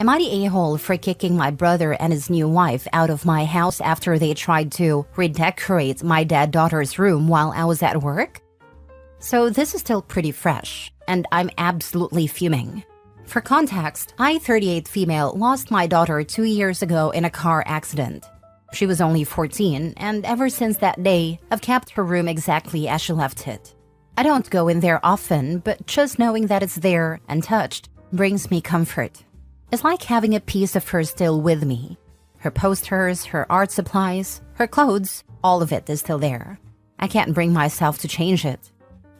Am I the a-hole for kicking my brother and his new wife out of my house after they tried to redecorate my daughter's room while I was at work? So this is still pretty fresh, and I'm absolutely fuming. For context, I, 38 female, lost my daughter 2 years ago in a car accident. She was only 14, and ever since that day, I've kept her room exactly as she left it. I don't go in there often, but just knowing that it's there and touched brings me comfort. It's like having a piece of her still with me. Her posters, her art supplies, her clothes, all of it is still there. I can't bring myself to change it.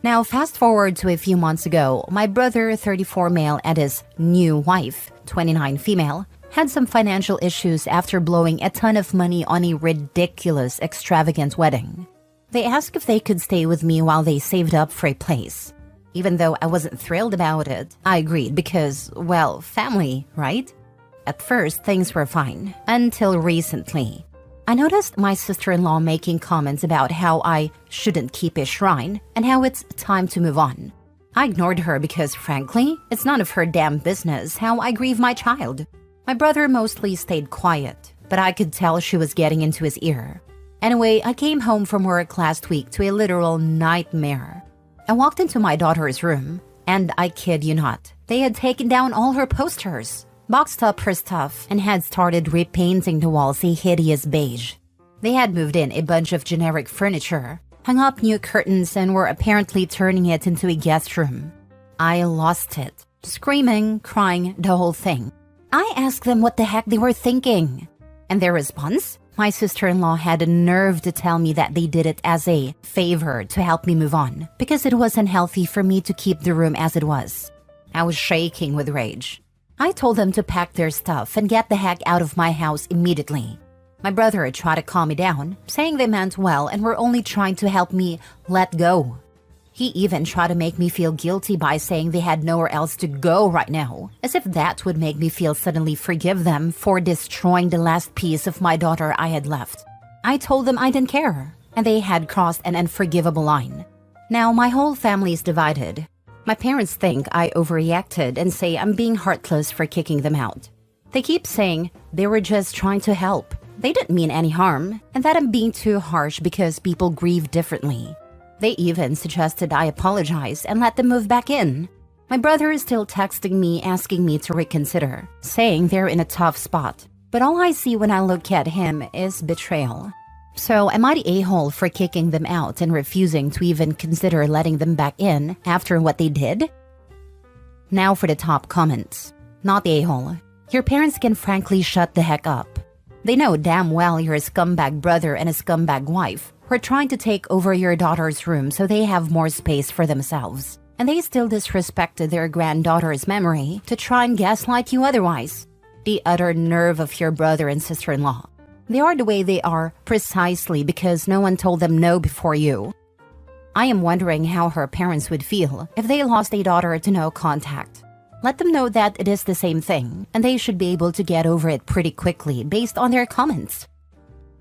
Now, fast forward to a few months ago, my brother, 34 male, and his new wife, 29 female, had some financial issues after blowing a ton of money on a ridiculous, extravagant wedding. They asked if they could stay with me while they saved up for a place. Even though I wasn't thrilled about it, I agreed because, well, family, right? At first, things were fine, until recently. I noticed my sister-in-law making comments about how I shouldn't keep a shrine and how it's time to move on. I ignored her because, frankly, it's none of her damn business how I grieve my child. My brother mostly stayed quiet, but I could tell she was getting into his ear. Anyway, I came home from work last week to a literal nightmare. I walked into my daughter's room, and I kid you not, they had taken down all her posters, boxed up her stuff, and had started repainting the walls a hideous beige. They had moved in a bunch of generic furniture, hung up new curtains, and were apparently turning it into a guest room. I lost it, screaming, crying, the whole thing. I asked them what the heck they were thinking. And their response? My sister-in-law had a nerve to tell me that they did it as a favor to help me move on because it was unhealthy for me to keep the room as it was. I was shaking with rage. I told them to pack their stuff and get the heck out of my house immediately. My brother tried to calm me down, saying they meant well and were only trying to help me let go. He even tried to make me feel guilty by saying they had nowhere else to go right now, as if that would make me feel suddenly forgive them for destroying the last piece of my daughter I had left. I told them I didn't care, and they had crossed an unforgivable line. Now my whole family is divided. My parents think I overreacted and say I'm being heartless for kicking them out. They keep saying they were just trying to help. They didn't mean any harm, and that I'm being too harsh because people grieve differently. They even suggested I apologize and let them move back in. My brother is still texting me asking me to reconsider, saying they're in a tough spot. But all I see when I look at him is betrayal. So am I the a-hole for kicking them out and refusing to even consider letting them back in after what they did? Now for the top comments. Not the a-hole. Your parents can frankly shut the heck up. They know damn well you're a scumbag brother and a scumbag wife who are trying to take over your daughter's room so they have more space for themselves. And they still disrespected their granddaughter's memory to try and gaslight you otherwise. The utter nerve of your brother and sister-in-law. They are the way they are precisely because no one told them no before you. I am wondering how her parents would feel if they lost a daughter to no contact. Let them know that it is the same thing, and they should be able to get over it pretty quickly based on their comments.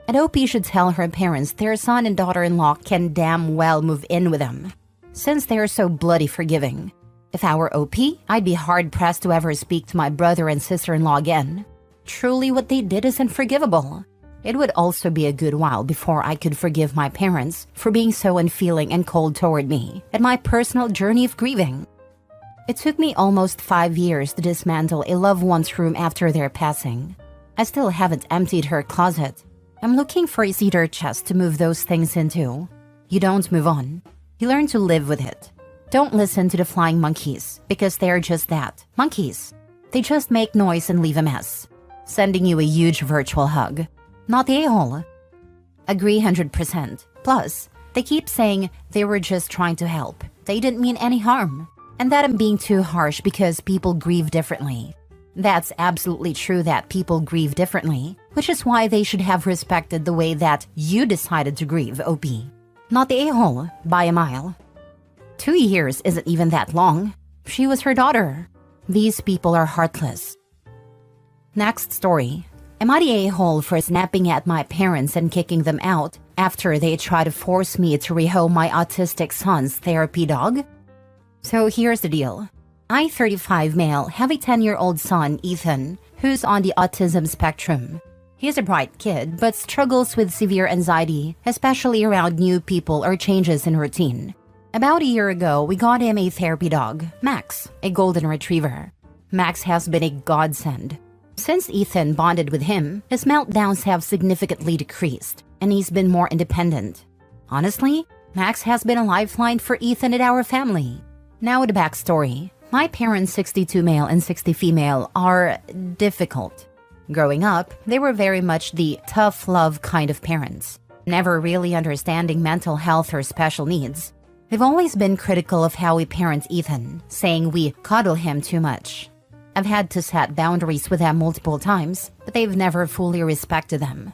And OP should tell her parents their son and daughter-in-law can damn well move in with them, since they are so bloody forgiving. If I were OP, I'd be hard-pressed to ever speak to my brother and sister-in-law again. Truly, what they did is unforgivable. It would also be a good while before I could forgive my parents for being so unfeeling and cold toward me and my personal journey of grieving. It took me almost 5 years to dismantle a loved one's room after their passing. I still haven't emptied her closet. I'm looking for a cedar chest to move those things into. You don't move on. You learn to live with it. Don't listen to the flying monkeys, because they're just that, monkeys. They just make noise and leave a mess. Sending you a huge virtual hug. Not the a-hole. Agree 100%. Plus, they keep saying they were just trying to help. They didn't mean any harm. And that I'm being too harsh because people grieve differently. That's absolutely true that people grieve differently, which is why they should have respected the way that you decided to grieve, OP. Not the a-hole, by a mile. 2 years isn't even that long. She was her daughter. These people are heartless. Next story. Am I the a-hole for snapping at my parents and kicking them out after they try to force me to rehomed my autistic son's therapy dog? So here's the deal. I, 35 male, have a 10-year-old son, Ethan, who's on the autism spectrum. He's a bright kid, but struggles with severe anxiety, especially around new people or changes in routine. About a year ago, we got him a therapy dog, Max, a golden retriever. Max has been a godsend. Since Ethan bonded with him, his meltdowns have significantly decreased, and he's been more independent. Honestly, Max has been a lifeline for Ethan and our family. Now the backstory. My parents, 62 male and 60 female, are difficult. Growing up, they were very much the tough love kind of parents, never really understanding mental health or special needs. They've always been critical of how we parent Ethan, saying we coddle him too much. I've had to set boundaries with them multiple times, but they've never fully respected them.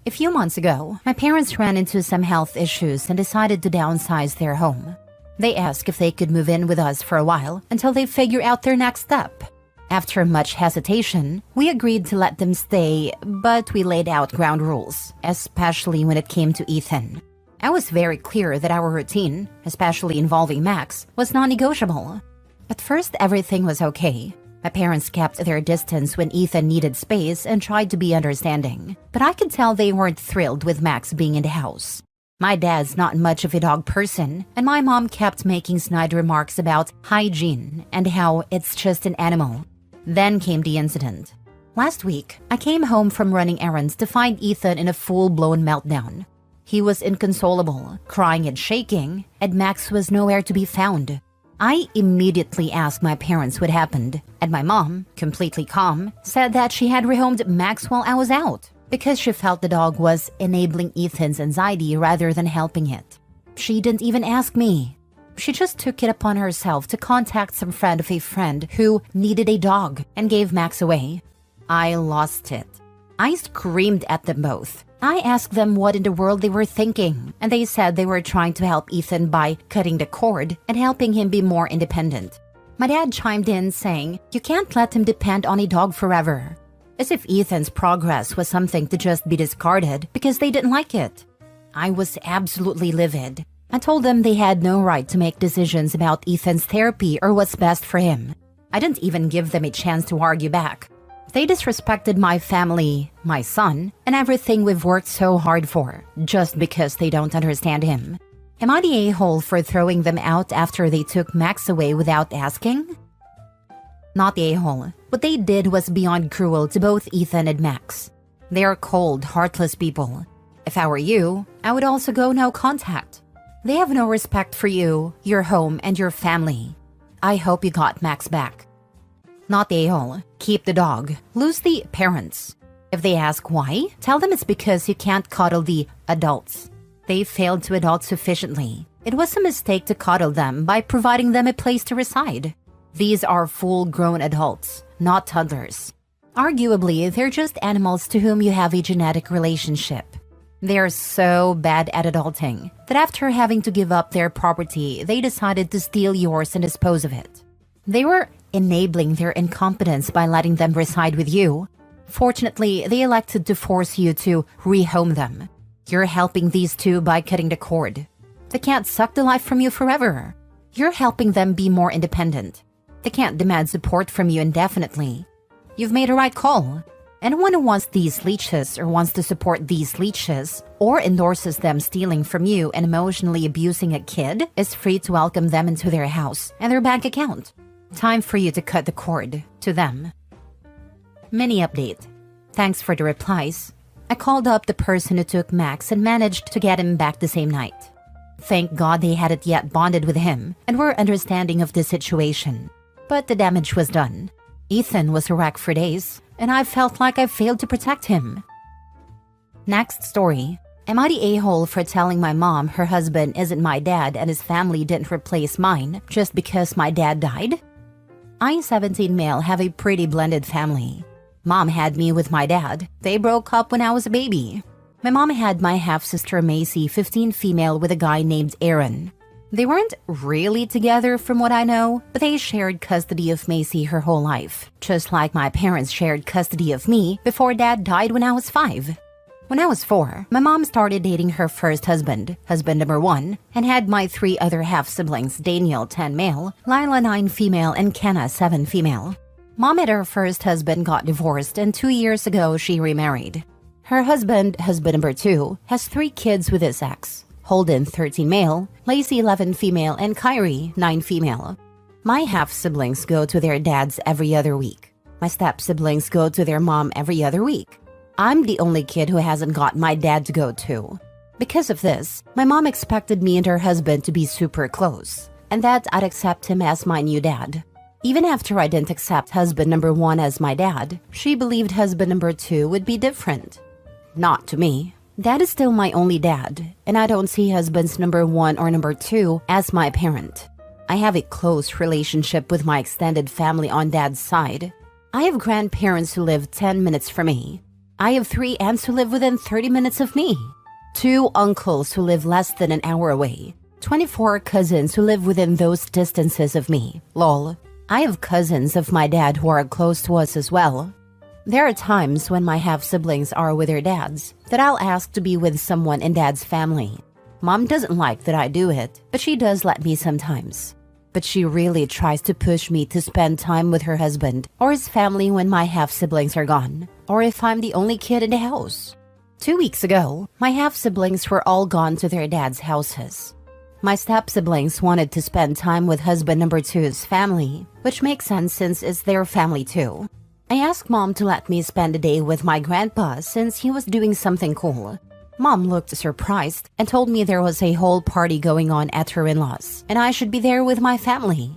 A few months ago, my parents ran into some health issues and decided to downsize their home. They asked if they could move in with us for a while until they figure out their next step. After much hesitation, we agreed to let them stay, but we laid out ground rules, especially when it came to Ethan. I was very clear that our routine, especially involving Max, was non-negotiable. At first, everything was okay. My parents kept their distance when Ethan needed space and tried to be understanding, but I could tell they weren't thrilled with Max being in the house. My dad's not much of a dog person, and my mom kept making snide remarks about hygiene and how it's just an animal. Then came the incident. Last week, I came home from running errands to find Ethan in a full-blown meltdown. He was inconsolable, crying and shaking, and Max was nowhere to be found. I immediately asked my parents what happened, and my mom, completely calm, said that she had rehomed Max while I was out because she felt the dog was enabling Ethan's anxiety rather than helping it. She didn't even ask me. She just took it upon herself to contact some friend of a friend who needed a dog and gave Max away. I lost it. I screamed at them both. I asked them what in the world they were thinking, and they said they were trying to help Ethan by cutting the cord and helping him be more independent. My dad chimed in saying, "You can't let him depend on a dog forever." As if Ethan's progress was something to just be discarded because they didn't like it. I was absolutely livid. I told them they had no right to make decisions about Ethan's therapy or what's best for him. I didn't even give them a chance to argue back. They disrespected my family, my son, and everything we've worked so hard for, just because they don't understand him. Am I the a-hole for throwing them out after they took Max away without asking? Not the a-hole. What they did was beyond cruel to both Ethan and Max. They are cold, heartless people. If I were you, I would also go no contact. They have no respect for you, your home, and your family. I hope you got Max back. Not the a-hole. Keep the dog. Lose the parents. If they ask why, tell them it's because you can't coddle the adults. They failed to adult sufficiently. It was a mistake to coddle them by providing them a place to reside. These are full-grown adults, not toddlers. Arguably, they're just animals to whom you have a genetic relationship. They are so bad at adulting that after having to give up their property, they decided to steal yours and dispose of it. They were enabling their incompetence by letting them reside with you. Fortunately, they elected to force you to rehome them. You're helping these two by cutting the cord. They can't suck the life from you forever. You're helping them be more independent. They can't demand support from you indefinitely. You've made a right call. Anyone who wants these leeches or wants to support these leeches or endorses them stealing from you and emotionally abusing a kid is free to welcome them into their house and their bank account. Time for you to cut the cord to them. Mini update. Thanks for the replies. I called up the person who took Max and managed to get him back the same night. Thank God they hadn't yet bonded with him and were understanding of the situation. But the damage was done. Ethan was a wreck for days, and I felt like I failed to protect him. Next story. Am I the a-hole for telling my mom her husband isn't my dad and his family didn't replace mine just because my dad died? I, 17 male, have a pretty blended family. Mom had me with my dad. They broke up when I was a baby. My mom had my half-sister Macy, 15 female, with a guy named Aaron. They weren't really together from what I know, but they shared custody of Macy her whole life, just like my parents shared custody of me before Dad died when I was 5. When I was 4, my mom started dating her first husband, husband number 1, and had my 3 other half-siblings, Daniel, 10 male, Lila, 9 female, and Kenna, 7 female. Mom and her first husband got divorced, and 2 years ago she remarried. Her husband number 2, has 3 kids with his ex. Holden, 13 male, Lacey, 11 female, and Kyrie, 9 female. My half-siblings go to their dads every other week. My step-siblings go to their mom every other week. I'm the only kid who hasn't got my dad to go to. Because of this, my mom expected me and her husband to be super close, and that I'd accept him as my new dad. Even after I didn't accept husband number 1 as my dad, she believed husband number 2 would be different. Not to me. Dad is still my only dad, and I don't see husbands number 1 or number 2 as my parent. I have a close relationship with my extended family on dad's side. I have grandparents who live 10 minutes from me. I have 3 aunts who live within 30 minutes of me. 2 uncles who live less than an hour away. 24 cousins who live within those distances of me. Lol. I have cousins of my dad who are close to us as well. There are times when my half-siblings are with their dads that I'll ask to be with someone in dad's family. Mom doesn't like that I do it, but she does let me sometimes. But she really tries to push me to spend time with her husband or his family when my half-siblings are gone, or if I'm the only kid in the house. 2 weeks ago, my half-siblings were all gone to their dad's houses. My step-siblings wanted to spend time with husband number 2's family, which makes sense since it's their family too. I asked Mom to let me spend a day with my grandpa since he was doing something cool. Mom looked surprised and told me there was a whole party going on at her in-laws, and I should be there with my family.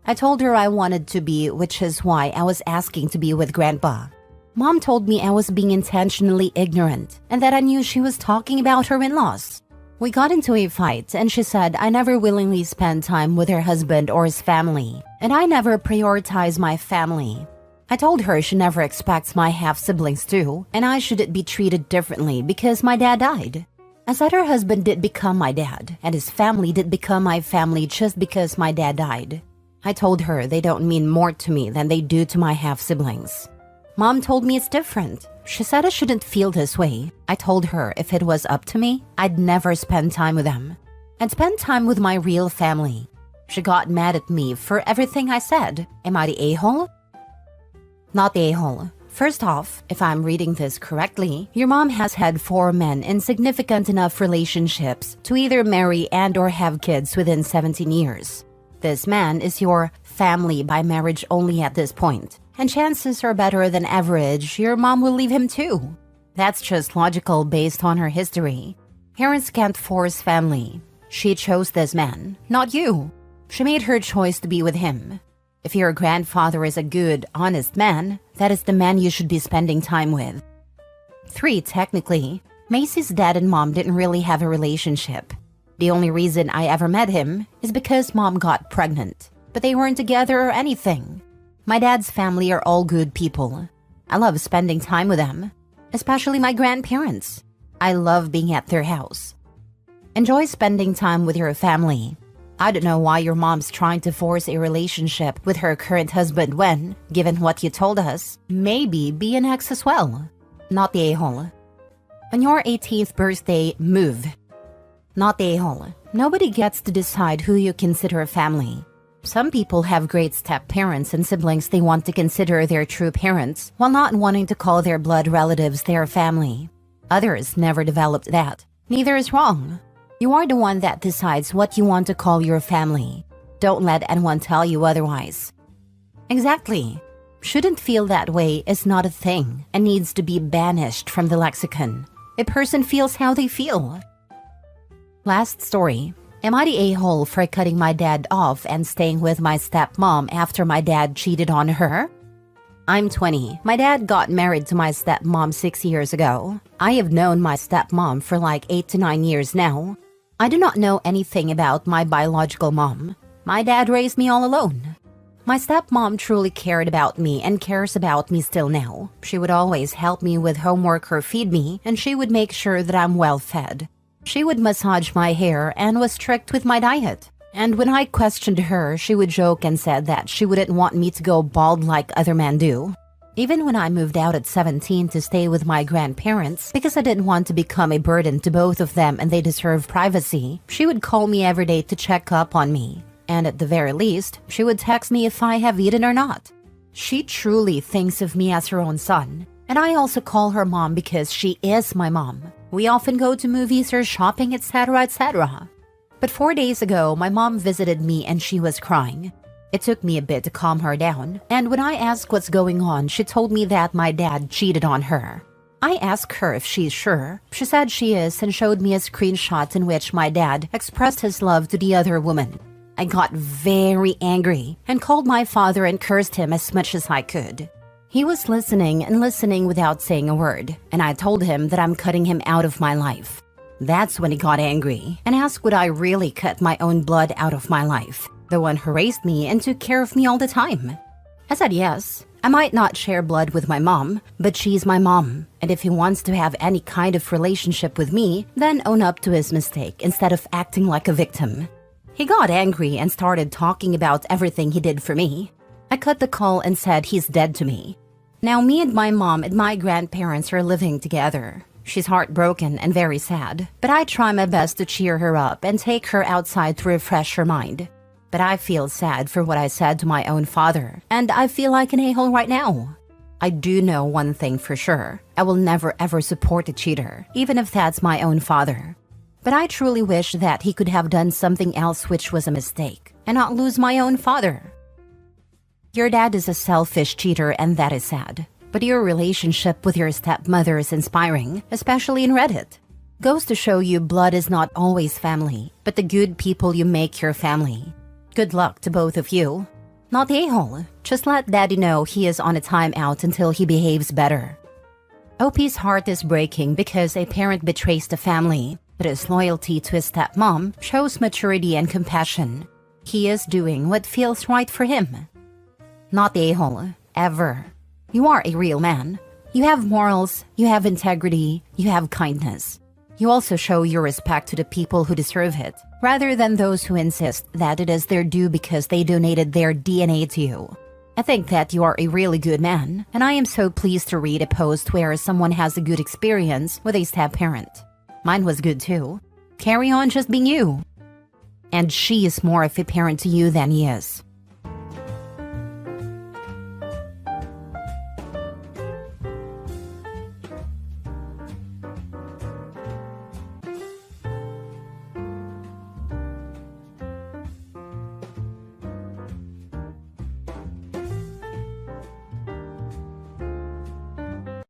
I told her I wanted to be, which is why I was asking to be with Grandpa. Mom told me I was being intentionally ignorant and that I knew she was talking about her in-laws. We got into a fight and she said I never willingly spend time with her husband or his family, and I never prioritize my family. I told her she never expects my half-siblings to, and I shouldn't be treated differently because my dad died. I said her husband did become my dad, and his family did become my family just because my dad died. I told her they don't mean more to me than they do to my half-siblings. Mom told me it's different. She said I shouldn't feel this way. I told her if it was up to me, I'd never spend time with them. I'd spend time with my real family. She got mad at me for everything I said. Am I the a-hole? Not the a-hole. First off, if I'm reading this correctly, your mom has had 4 men in significant enough relationships to either marry and or have kids within 17 years. This man is your family by marriage only at this point, and chances are better than average your mom will leave him too. That's just logical based on her history. Parents can't force family. She chose this man, not you. She made her choice to be with him. If your grandfather is a good, honest man, that is the man you should be spending time with. 3. Technically, Macy's dad and mom didn't really have a relationship. The only reason I ever met him is because mom got pregnant, but they weren't together or anything. My dad's family are all good people. I love spending time with them, especially my grandparents. I love being at their house. Enjoy spending time with your family. I don't know why your mom's trying to force a relationship with her current husband when, given what you told us, maybe be an ex as well. Not the a-hole. On your 18th birthday, move. Not the a-hole. Nobody gets to decide who you consider a family. Some people have great step-parents and siblings they want to consider their true parents, while not wanting to call their blood relatives their family. Others never developed that. Neither is wrong. You are the one that decides what you want to call your family. Don't let anyone tell you otherwise. Exactly. Shouldn't feel that way is not a thing and needs to be banished from the lexicon. A person feels how they feel. Last story. Am I the a-hole for cutting my dad off and staying with my stepmom after my dad cheated on her? I'm 20. My dad got married to my stepmom 6 years ago. I have known my stepmom for like 8 to 9 years now. I do not know anything about my biological mom. My dad raised me all alone. My stepmom truly cared about me and cares about me still now. She would always help me with homework or feed me, and she would make sure that I'm well fed. She would massage my hair and was strict with my diet. And when I questioned her, she would joke and said that she wouldn't want me to go bald like other men do. Even when I moved out at 17 to stay with my grandparents because I didn't want to become a burden to both of them and they deserve privacy, she would call me every day to check up on me. And at the very least, she would text me if I have eaten or not. She truly thinks of me as her own son, and I also call her mom because she is my mom. We often go to movies or shopping, etc., etc. But 4 days ago, my mom visited me and she was crying. It took me a bit to calm her down, and when I asked what's going on, she told me that my dad cheated on her. I asked her if she's sure. She said she is and showed me a screenshot in which my dad expressed his love to the other woman. I got very angry and called my father and cursed him as much as I could. He was listening and listening without saying a word, and I told him that I'm cutting him out of my life. That's when he got angry and asked would I really cut my own blood out of my life, the one who raised me and took care of me all the time. I said yes. I might not share blood with my mom, but she's my mom, and if he wants to have any kind of relationship with me, then own up to his mistake instead of acting like a victim. He got angry and started talking about everything he did for me. I cut the call and said he's dead to me. Now me and my mom and my grandparents are living together. She's heartbroken and very sad, but I try my best to cheer her up and take her outside to refresh her mind. But I feel sad for what I said to my own father, and I feel like an a-hole right now. I do know one thing for sure. I will never ever support a cheater, even if that's my own father. But I truly wish that he could have done something else which was a mistake, and not lose my own father. Your dad is a selfish cheater and that is sad. But your relationship with your stepmother is inspiring, especially in Reddit. Goes to show you blood is not always family, but the good people you make your family. Good luck to both of you. Not the a-hole. Just let daddy know he is on a timeout until he behaves better. OP's heart is breaking because a parent betrays the family, but his loyalty to his stepmom shows maturity and compassion. He is doing what feels right for him. Not the a-hole. Ever. You are a real man. You have morals, you have integrity, you have kindness. You also show your respect to the people who deserve it, rather than those who insist that it is their due because they donated their DNA to you. I think that you are a really good man, and I am so pleased to read a post where someone has a good experience with a step-parent. Mine was good too. Carry on just being you. And she is more of a parent to you than he is.